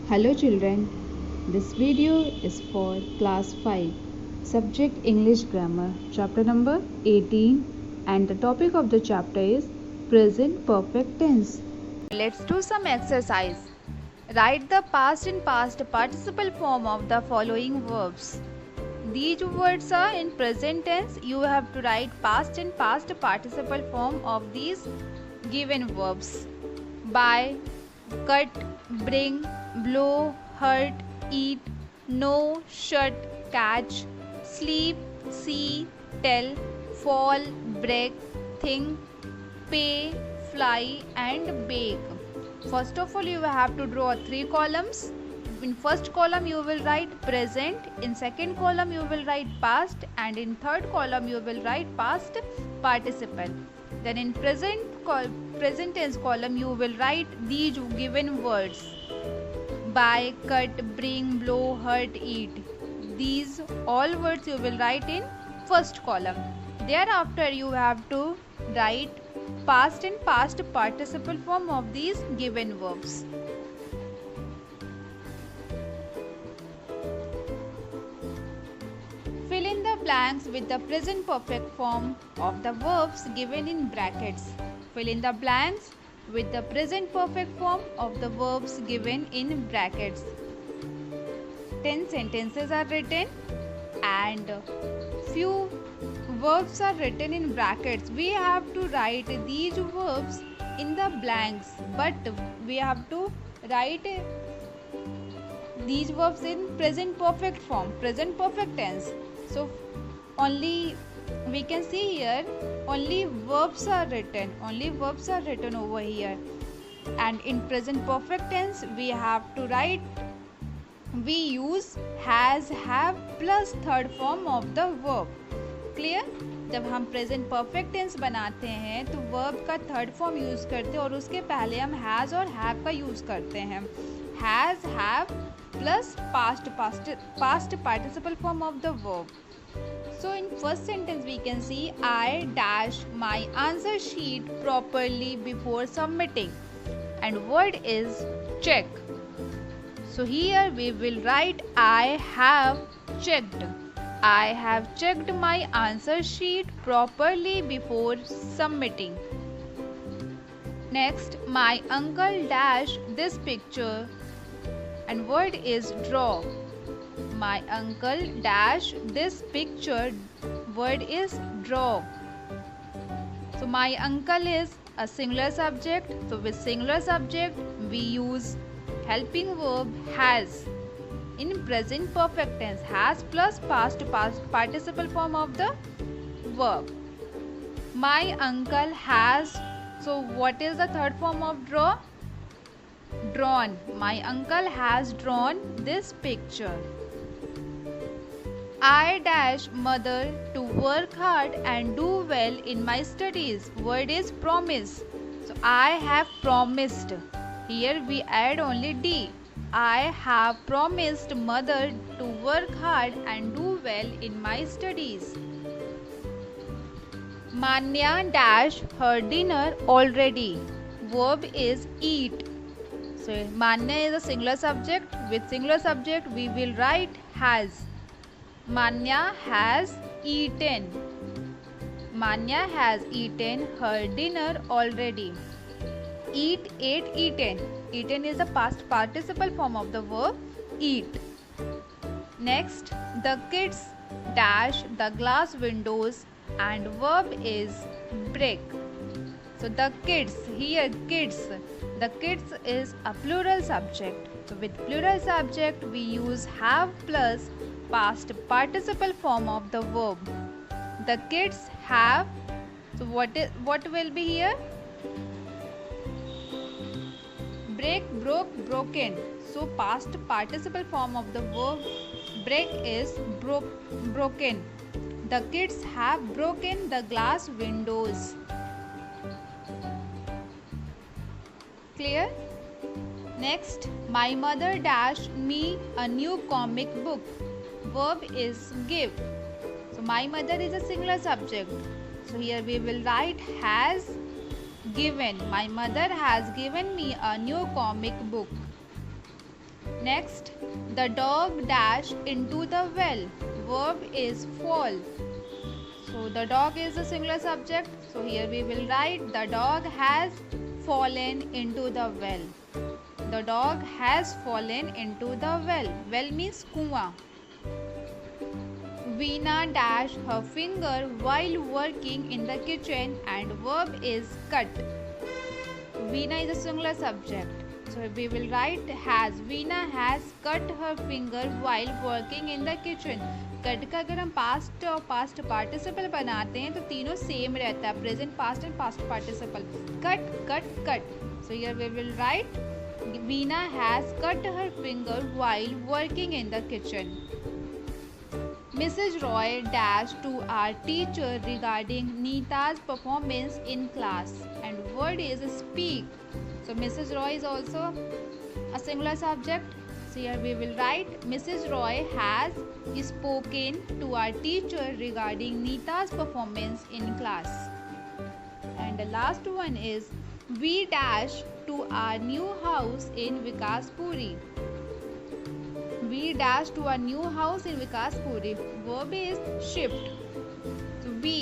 Hello children, this video is for class 5, subject English grammar, chapter number 18, and the topic of the chapter is present perfect tense. Let's do some exercise. Write the past and past participle form of the following verbs. These words are in present tense. You have to write past and past participle form of these given verbs. Buy, cut, bring, blow, hurt, eat, know, shut, catch, sleep, see, tell, fall, break, think, pay, fly and bake. First of all, you have to draw 3 columns. In first column you will write present, in second column you will write past, and in third column you will write past participle. Then in present tense column you will write these given words: buy, cut, bring, blow, hurt, eat. These all words you will write in first column. Thereafter you have to write past and past participle form of these given verbs. Fill in the blanks with the present perfect form of the verbs given in brackets. Fill in the blanks with the present perfect form of the verbs given in brackets. 10 sentences are written and few verbs are written in brackets. We have to write these verbs in the blanks, but we have to write these verbs in present perfect form, present perfect tense. So only we can see here only verbs are written over here, and in present perfect tense we have to write, we use has, have plus third form of the verb. Clear? जब हम present perfect tense बनाते हैं तो verb का third form use करते हैं और उसके पहले हम हैज़ और हैव का यूज़ करते हैं. Has, have plus past participle form of the verb. So in first sentence we can see I dash my answer sheet properly before submitting, and word is check. So here we will write I have checked. I have checked my answer sheet properly before submitting. Next, my uncle dashed this picture, and word is draw. My uncle dashed this picture, word is draw. So my uncle is a singular subject, so with singular subject we use helping verb has. In present perfect tense, has plus past participle form of the verb. My uncle has, so what is the third form of draw? Drawn. My uncle has drawn this picture. I dash mother to work hard and do well in my studies. Word is promise. So I have promised. Here we add only D. I have promised mother to work hard and do well in my studies. Manya dash her dinner already. Verb is eat. So Manya is a singular subject. With singular subject we will write has. Manya has eaten. Manya has eaten her dinner already. Eat, ate, eaten. Eaten is the past participle form of the verb eat. Next, the kids dash the glass windows, and verb is break. So the kids, here kids, the kids is a plural subject. So with plural subject we use have plus past participle form of the verb. The kids have, so what will be here? Break, broke, broken. So past participle form of the verb break is broken. The kids have broken the glass windows. Clear? Next, my mother dashed me a new comic book. Verb is give. So my mother is a singular subject. So here we will write has given. My mother has given me a new comic book. Next, the dog dashed into the well. Verb is fall. So the dog is a singular subject. So here we will write the dog has fallen into the well. The dog has fallen into the well. Well means kuwa. Veena dashed her finger while working in the kitchen, and verb is cut. Veena is a singular subject. So we will write has. Veena has cut her finger while working in the kitchen. Cut का अगर हम past और past participle बनाते हैं तो तीनों same रहता है, present past and past participle. Cut cut cut. So here we will write Veena has cut her finger while working in the kitchen. Mrs. Roy dashed to our teacher regarding Neeta's performance in class, and word is speak. So Mrs. Roy is also a singular subject. So here we will write Mrs. Roy has spoken to our teacher regarding Neeta's performance in class. And the last one is we dashed to our new house in Vikaspuri. We dashed to our new house in Vikaspuri. Verb is shift. So we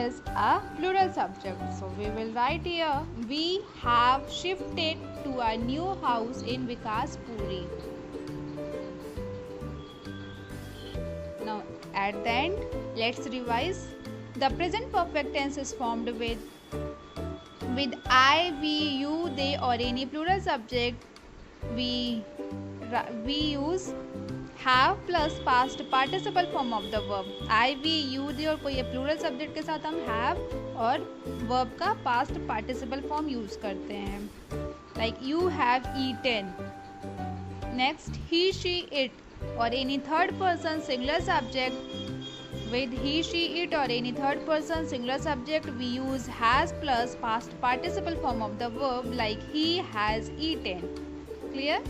is a plural subject. So we will write here we have shifted to our new house in Vikaspuri. Now at the end, let's revise. The present perfect tense is formed with I, we, you, they or any plural subject. We use have plus past participle form of the verb. I, we, you, they और कोई plural subject के साथ हम have और verb का past participle form use करते हैं. Like you have eaten. Next, he, she, it or any third person singular subject. With he, she, it or any third person singular subject, we use has plus past participle form of the verb like he has eaten. Clear?